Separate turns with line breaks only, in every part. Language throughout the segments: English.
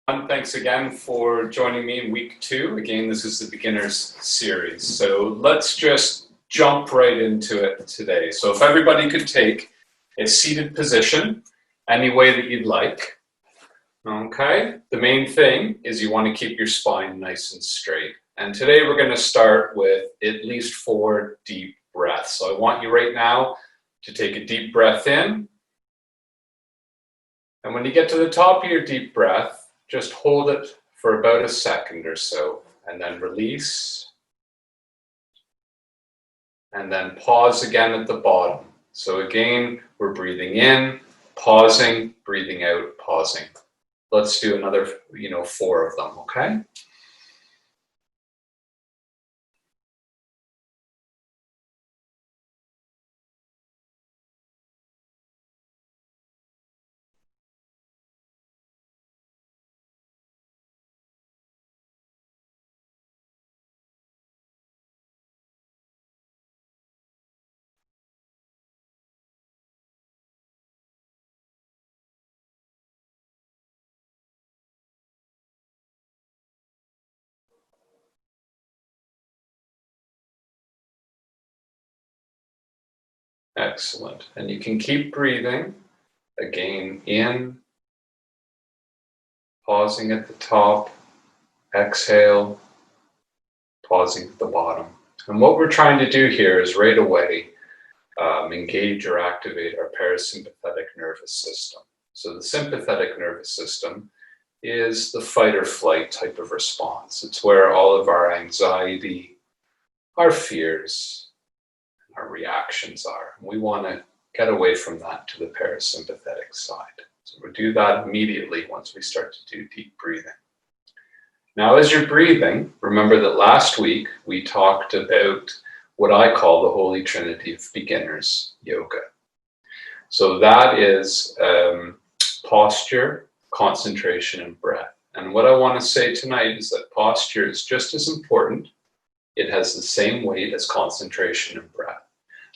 Thanks again for joining me in week 2. Again, this is the beginners series. So let's just jump right into it today. So if everybody could take a seated position any way that you'd like. Okay, the main thing is you want to keep your spine nice and straight. And today we're going to start with at least 4 deep breaths. So I want you right now to take a deep breath in. And when you get to the top of your deep breath, just hold it for about a second or so, and then release. And then pause again at the bottom. So again, we're breathing in, pausing, breathing out, pausing. Let's do another, 4 of them, okay? Excellent. And you can keep breathing. Again, in, pausing at the top, exhale, pausing at the bottom. And what we're trying to do here is right away engage or activate our parasympathetic nervous system. So the sympathetic nervous system is the fight or flight type of response. It's where all of our anxiety, our fears, our reactions are. We want to get away from that to the parasympathetic side. So we'll do that immediately once we start to do deep breathing. Now, as you're breathing, remember that last week we talked about what I call the Holy Trinity of beginners yoga. So that is posture, concentration, and breath. And what I want to say tonight is that posture is just as important. It has the same weight as concentration and breath.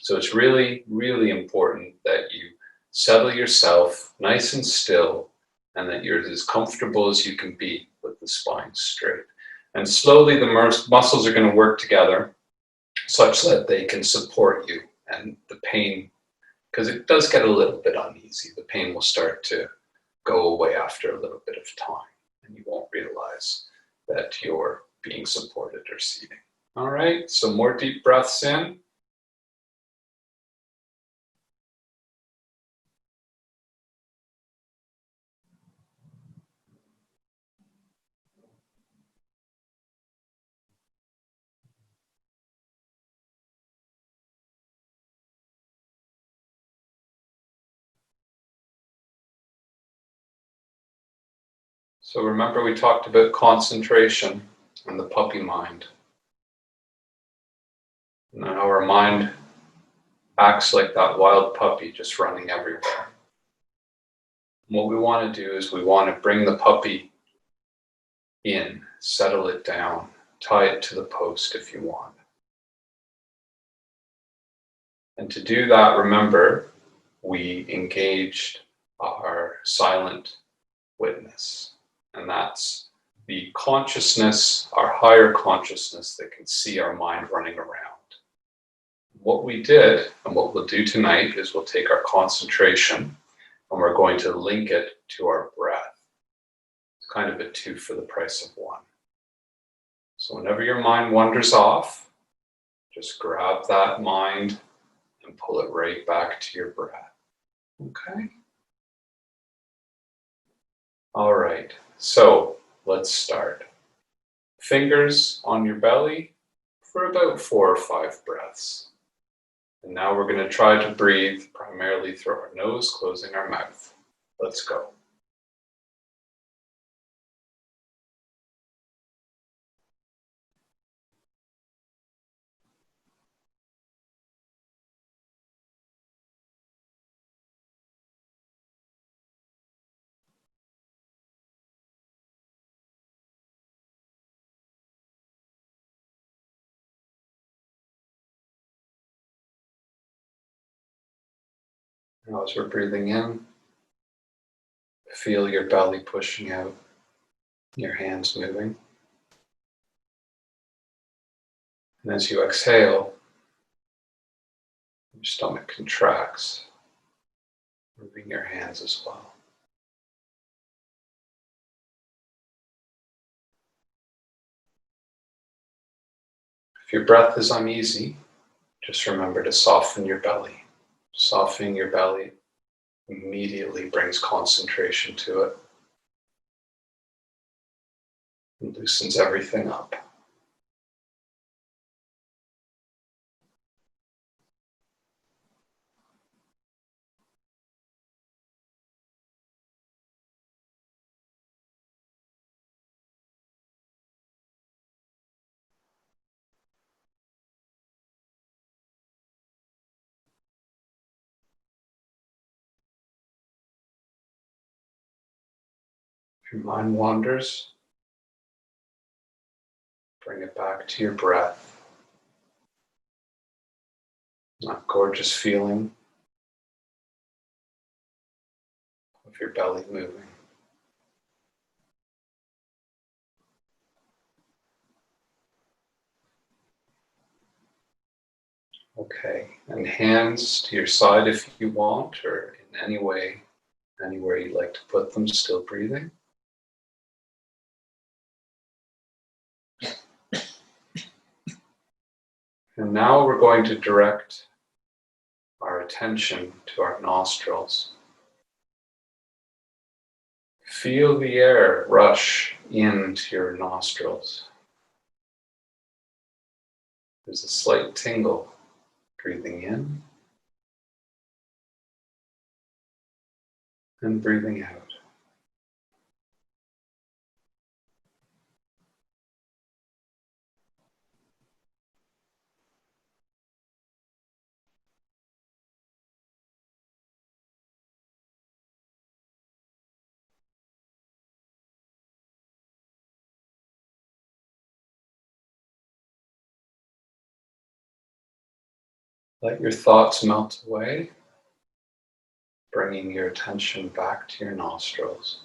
So it's really, really important that you settle yourself nice and still and that you're as comfortable as you can be with the spine straight. And slowly the muscles are going to work together such that they can support you, and the pain, because it does get a little bit uneasy, the pain will start to go away after a little bit of time, and you won't realize that you're being supported or seating. All right, so more deep breaths in. So remember we talked about concentration and the puppy mind. And how our mind acts like that wild puppy just running everywhere. And what we want to do is we want to bring the puppy in, settle it down, tie it to the post if you want. And to do that, remember, we engaged our silent witness. And that's the consciousness, our higher consciousness that can see our mind running around. What we did, and what we'll do tonight, is we'll take our concentration and we're going to link it to our breath. It's kind of a 2 for the price of 1. So whenever your mind wanders off, just grab that mind and pull it right back to your breath. Okay? All right, so let's start. Fingers on your belly for about 4 or 5 breaths. And now we're going to try to breathe primarily through our nose, closing our mouth. Let's go. Now as we're breathing in, feel your belly pushing out. your hands moving. And as you exhale, your stomach contracts, moving your hands as well. If your breath is uneasy, just remember to soften your belly. Softening your belly immediately brings concentration to it and loosens everything up. If your mind wanders, bring it back to your breath. That gorgeous feeling of your belly moving. Okay, and hands to your side if you want, or in any way, anywhere you'd like to put them, still breathing. And now we're going to direct our attention to our nostrils. Feel the air rush into your nostrils. There's a slight tingle breathing in and breathing out. Let your thoughts melt away, bringing your attention back to your nostrils.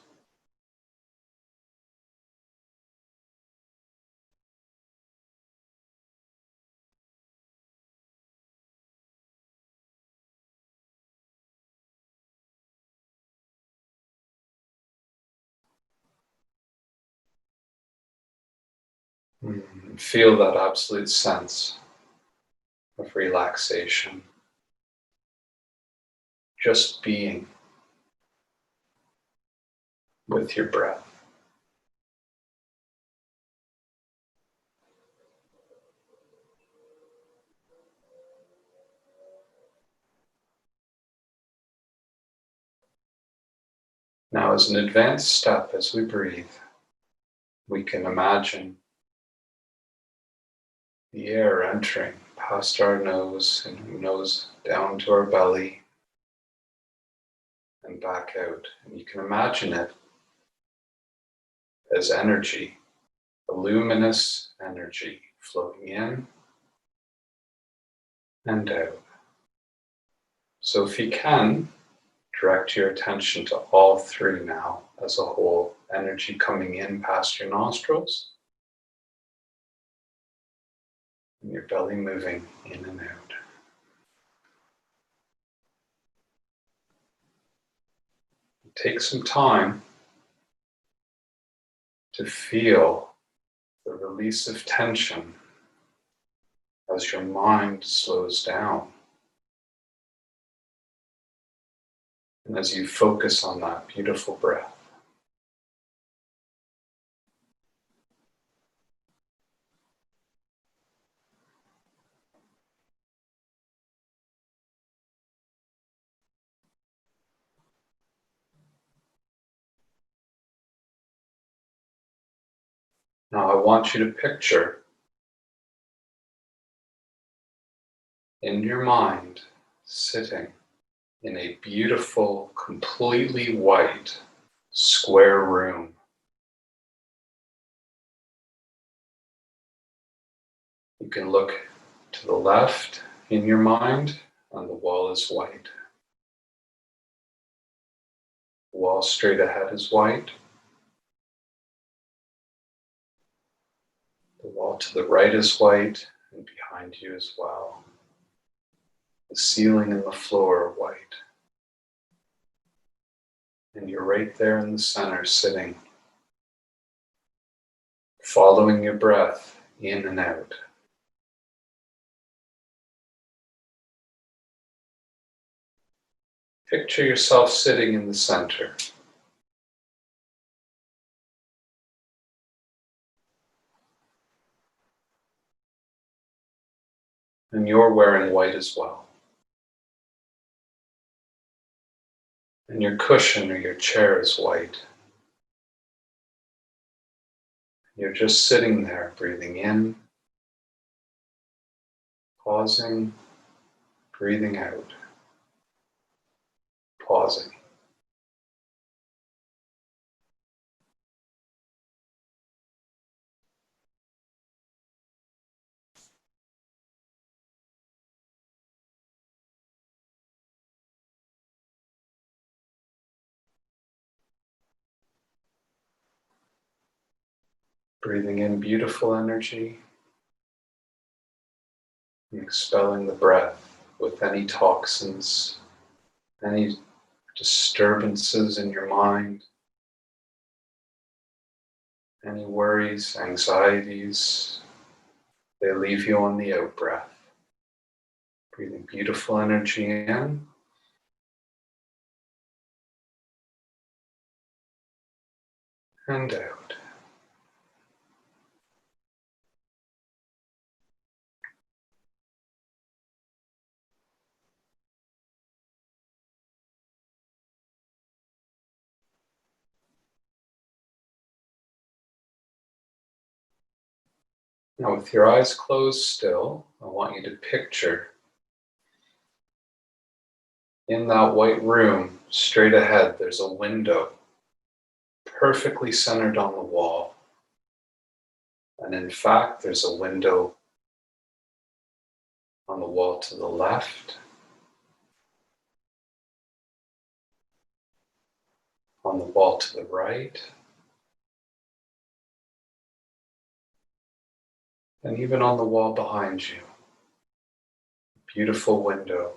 Feel that absolute sense of relaxation. Just being with your breath. Now, as an advanced step, as we breathe, we can imagine the air entering past our nose and nose down to our belly and back out. And you can imagine it as energy, a luminous energy flowing in and out. So if you can, direct your attention to all three now as a whole. Energy coming in past your nostrils and your belly moving in and out. Take some time to feel the release of tension as your mind slows down. And as you focus on that beautiful breath. Now I want you to picture in your mind sitting in a beautiful, completely white, square room. You can look to the left in your mind, and the wall is white. The wall straight ahead is white. The wall to the right is white and behind you as well. The ceiling and the floor are white. And you're right there in the center, sitting, following your breath in and out. Picture yourself sitting in the center. And you're wearing white as well. And your cushion or your chair is white. You're just sitting there, breathing in, pausing, breathing out, pausing. Breathing in beautiful energy and expelling the breath with any toxins, any disturbances in your mind, any worries, anxieties. They leave you on the out breath. Breathing beautiful energy in and out. Now, with your eyes closed still, I want you to picture in that white room, straight ahead, there's a window perfectly centered on the wall. And in fact, there's a window on the wall to the left, on the wall to the right, and even on the wall behind you. Beautiful window,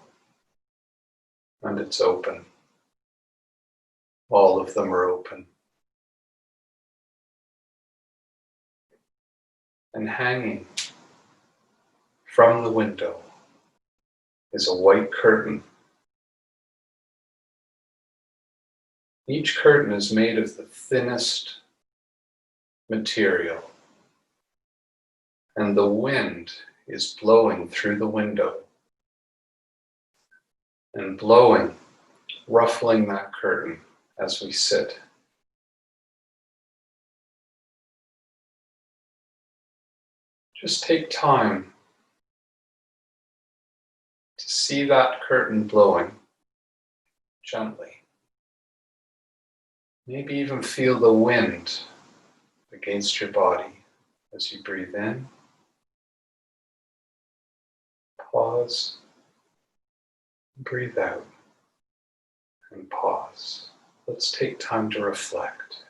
and it's open. All of them are open. And hanging from the window is a white curtain. Each curtain is made of the thinnest material, and the wind is blowing through the window and blowing, ruffling that curtain as we sit. Just take time to see that curtain blowing gently. Maybe even feel the wind against your body as you breathe in. Pause. Breathe out. And pause. Let's take time to reflect.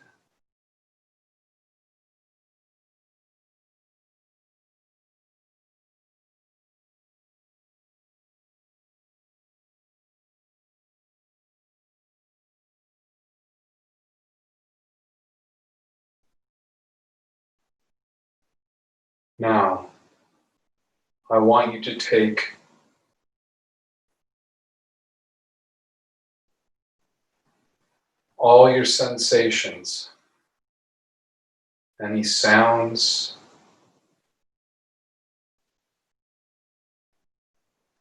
Now, I want you to take all your sensations, any sounds,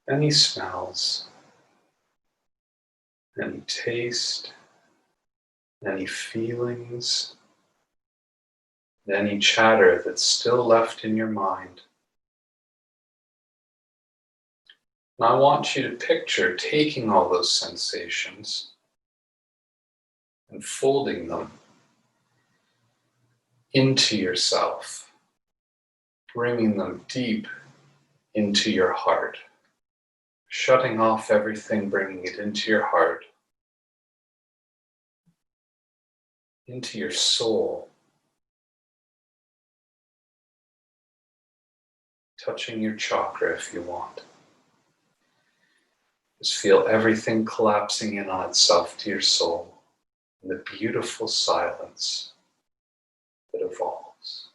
any smells, any taste, any feelings, and any chatter that's still left in your mind. And I want you to picture taking all those sensations and folding them into yourself, bringing them deep into your heart, shutting off everything, bringing it into your heart, into your soul. touching your chakra if you want. Just feel everything collapsing in on itself to your soul, and the beautiful silence that evolves.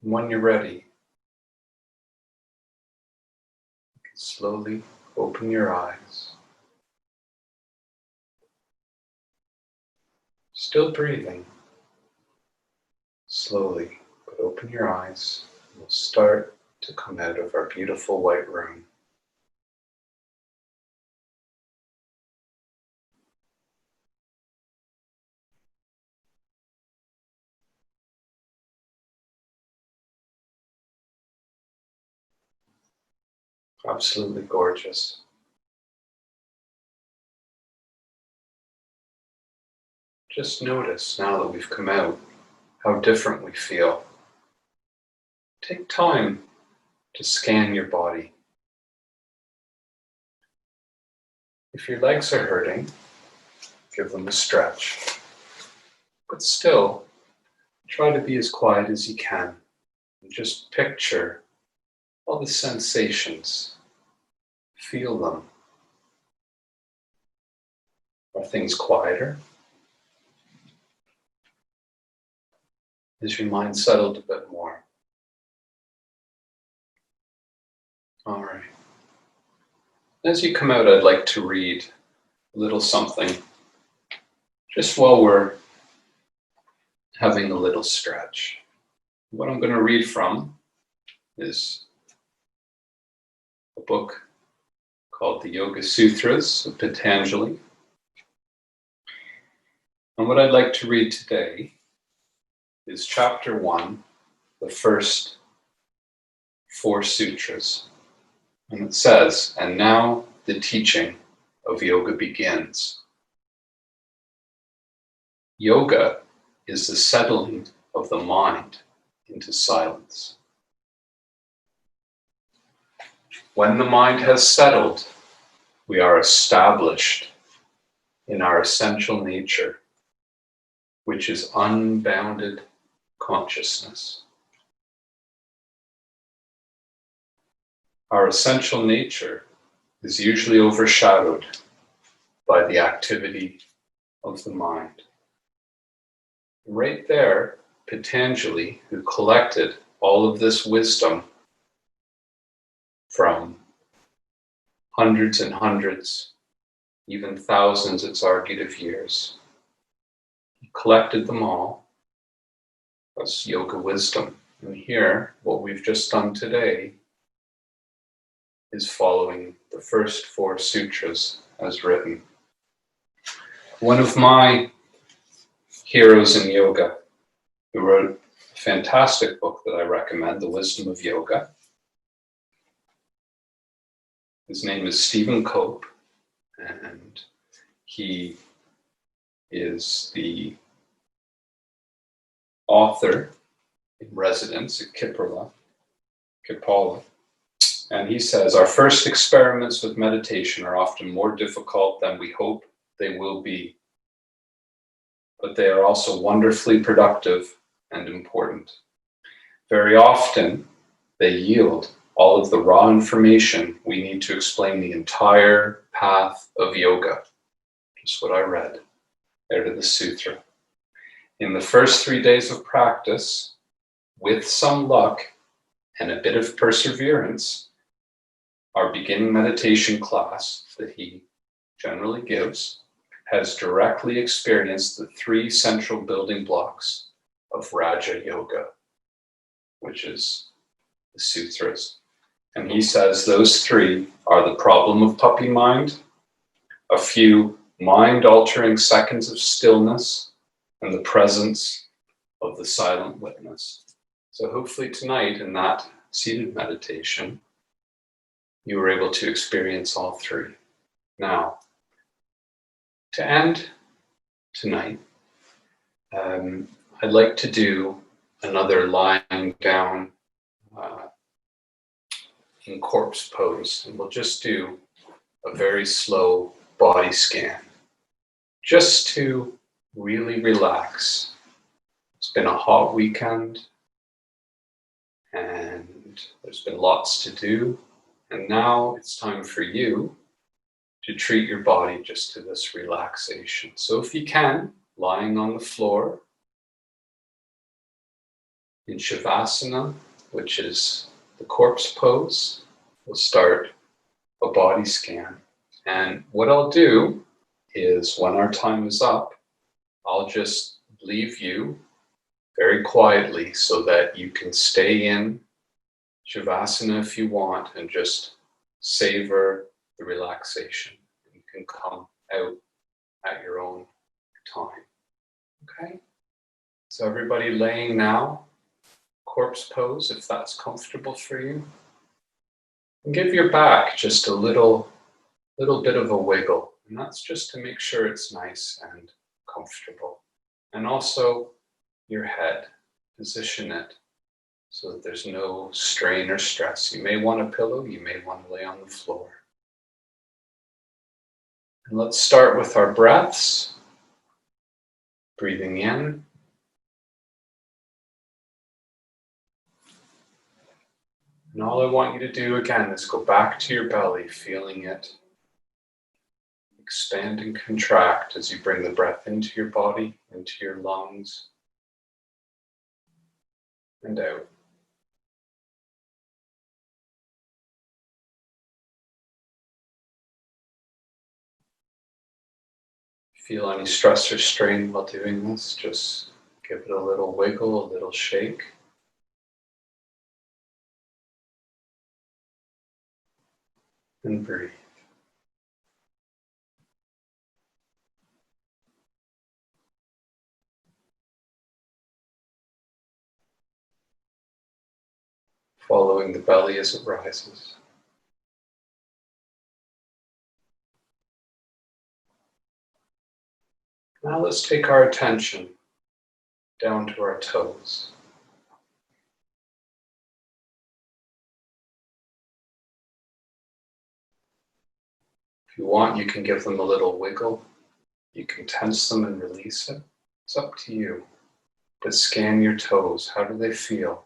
When you're ready, slowly open your eyes. Still breathing. Slowly, but open your eyes. We'll start to come out of our beautiful white room. Absolutely gorgeous. Just notice now that we've come out how different we feel. Take time to scan your body. If your legs are hurting, give them a stretch. But still, try to be as quiet as you can and just picture all the sensations. Feel them. Are things quieter? Is your mind settled a bit more? All right. As you come out, I'd like to read a little something just while we're having a little stretch. What I'm going to read from is a book called the Yoga Sutras of Patanjali. And what I'd like to read today is chapter 1, the first 4 sutras. And it says, "And now the teaching of yoga begins. Yoga is the settling of the mind into silence. When the mind has settled, we are established in our essential nature, which is unbounded consciousness. Our essential nature is usually overshadowed by the activity of the mind. Right there, Patanjali, who collected all of this wisdom from hundreds and hundreds, even thousands, it's argued, of years, he collected them all as yoga wisdom. And here, what we've just done today is following the first 4 sutras as written. One of my heroes in yoga, who wrote a fantastic book that I recommend, The Wisdom of Yoga. His name is Stephen Cope, and he is the author in residence at Kipala. And he says, our first experiments with meditation are often more difficult than we hope they will be, but they are also wonderfully productive and important. Very often, they yield all of the raw information we need to explain the entire path of yoga. Just what I read out of the sutra. In the first 3 days of practice, with some luck and a bit of perseverance, our beginning meditation class that he generally gives has directly experienced the 3 central building blocks of Raja Yoga, which is the sutras. And he says those 3 are the problem of puppy mind, a few mind-altering seconds of stillness, and the presence of the silent witness. So hopefully tonight in that seated meditation, you were able to experience all 3. Now, to end tonight, I'd like to do another lying down in corpse pose, and we'll just do a very slow body scan, just to really relax. It's been a hot weekend, and there's been lots to do, and now it's time for you to treat your body just to this relaxation. So if you can, lying on the floor in Shavasana, which is the corpse pose, we'll start a body scan. And what I'll do is when our time is up, I'll just leave you very quietly so that you can stay in Shavasana if you want and just savor the relaxation. You can come out at your own time. Okay? So everybody laying now, corpse pose, if that's comfortable for you. And give your back just a little bit of a wiggle. And that's just to make sure it's nice and comfortable. And also your head, position it so that there's no strain or stress. You may want a pillow, you may want to lay on the floor. And let's start with our breaths. Breathing in. And all I want you to do again is go back to your belly, feeling it expand and contract as you bring the breath into your body, into your lungs, and out. Feel any stress or strain while doing this, just give it a little wiggle, a little shake. And breathe. Following the belly as it rises. Now let's take our attention down to our toes. If you want, you can give them a little wiggle. You can tense them and release it. It's up to you. But scan your toes. How do they feel?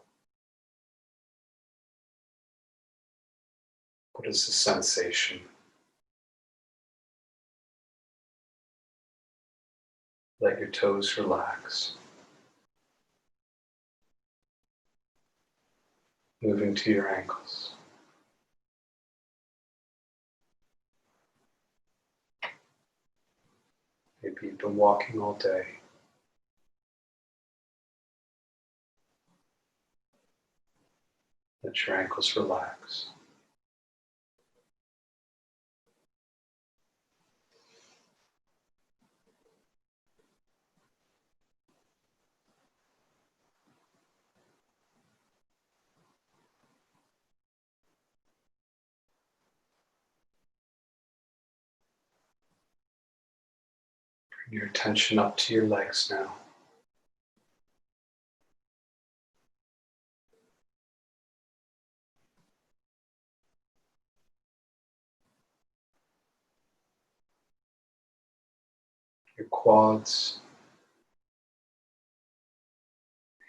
What is the sensation? Let your toes relax. moving to your ankles. Maybe you've been walking all day. Let your ankles relax. Bring your attention up to your legs now. Your quads,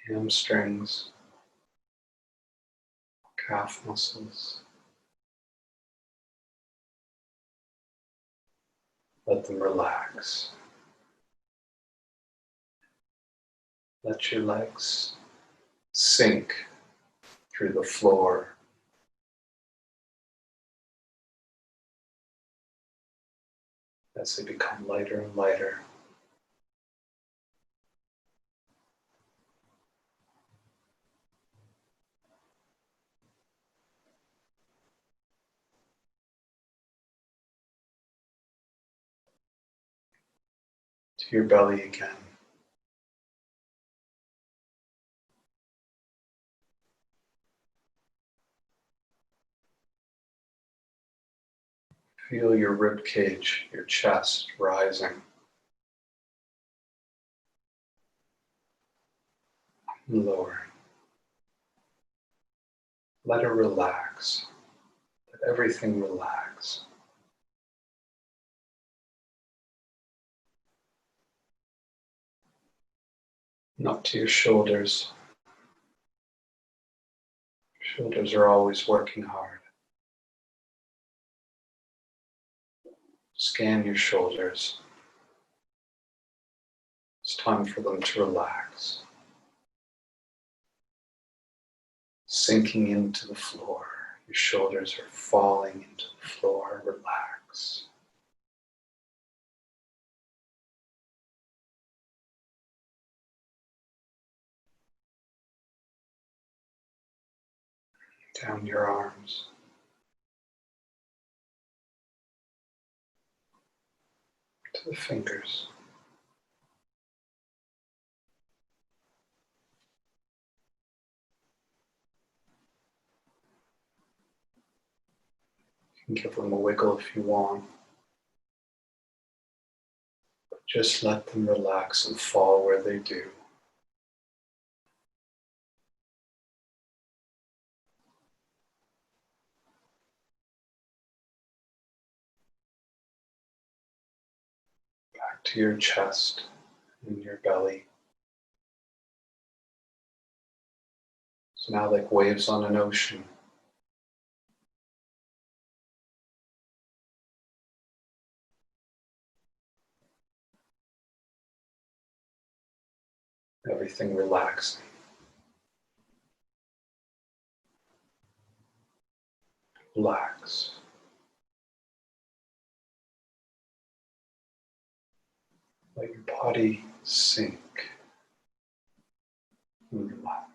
hamstrings, calf muscles. Let them relax. Let your legs sink through the floor. As they become lighter and lighter. To your belly again. Feel your rib cage, your chest rising and lowering. Let it relax. Let everything relax. And up to your shoulders. Shoulders are always working hard. Scan your shoulders. It's time for them to relax. Sinking into the floor. Your shoulders are falling into the floor. Relax. Down your arms. To the fingers. You can give them a wiggle if you want. But just let them relax and fall where they do. Back to your chest and your belly. It's now like waves on an ocean. Everything relaxing. Relax. Let your body sink and relax.